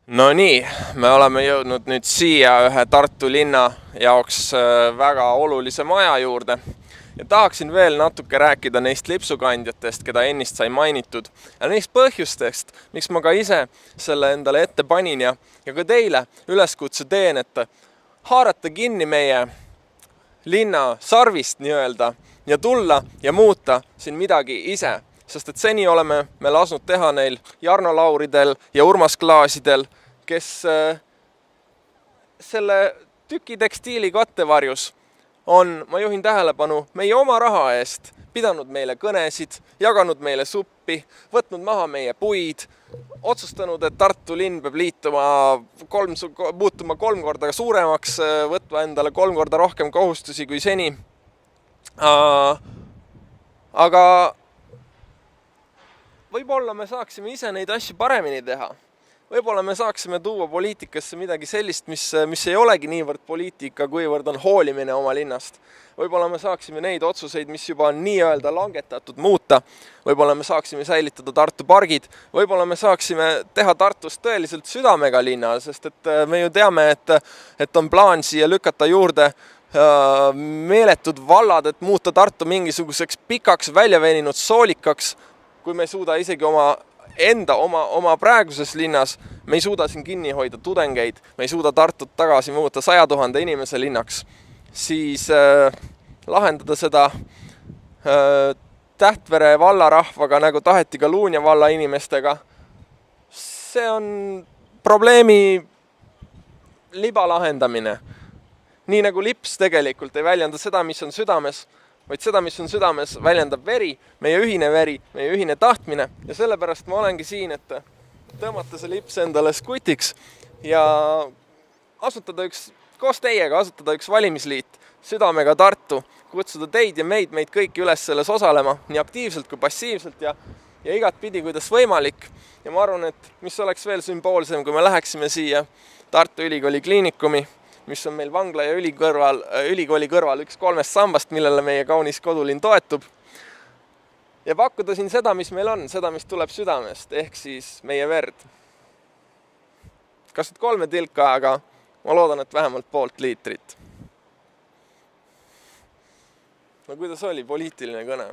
No nii, me oleme jõudnud nüüd siia ühe Tartu linna jaoks väga olulise maja juurde ja tahaksin veel natuke rääkida neist lipsukandjatest, keda ennist sai mainitud ja neist põhjustest, miks ma ka ise selle endale ette panin ja ka teile üleskutse teen, et haarata kinni meie linna sarvist nii-öelda ja tulla ja muuta siin midagi ise. Sest et seni oleme me lasknud teha neil Jarno Lauridel ja Urmas Klaasidel, kes selle tüki tekstiili kattevarjus on, ma juhin tähelepanu, meie oma raha eest pidanud meile kõnesid, jaganud meile suppi, võtnud maha meie puid, otsustanud, et Tartu linn peab muutuma 3 korda suuremaks, võtma endale 3 korda rohkem kohustusi kui seni. Aga võib-olla me saaksime ise neid asju paremini teha. Võib-olla me saaksime tuua poliitikasse midagi sellist, mis ei olegi niivõrd poliitika, kuivõrd on hoolimine oma linnast. Võib-olla me saaksime neid otsuseid, mis juba on nii-öelda langetatud, muuta. Võib-olla me saaksime säilitada Tartu pargid. Võib-olla me saaksime teha Tartust tõeliselt südamega linna, sest et me ju teame, et on plaan siia lükata juurde meeletud vallad, et muuta Tartu mingisuguseks pikaks väljaveninud soolikaks, kui me ei suuda isegi oma praeguses linnas, me ei suuda siin kinni hoida tudengeid, me ei suuda Tartut tagasi muuta 100 000 inimese linnaks, siis lahendada seda Tähtvere vallarahvaga, nagu taheti ka Luunja valla inimestega, see on probleemi libalahendamine. Nii nagu lips tegelikult ei väljenda seda, mis on südames, vaid seda, mis on südames, väljendab veri, meie ühine tahtmine ja sellepärast ma olengi siin, et tõmmata see lips endale skutiks ja koos teiega asutada üks valimisliit südamega Tartu, kutsuda teid ja meid kõiki üles selles osalema, nii aktiivselt kui passiivselt ja igat pidi, kuidas võimalik. Ja ma arvan, et mis oleks veel sümboolsem, kui me läheksime siia Tartu Ülikooli kliinikumi, mis on meil vangla ja ülikooli kõrval üks 3 sambast, millele meie kaunis kodulinn toetub. Ja pakkuda siin seda, mis meil on, seda, mis tuleb südamest, ehk siis meie verd. Kas nüüd 3 tilka, aga ma loodan, et vähemalt poolt liitrit. No kuidas oli poliitiline kõne?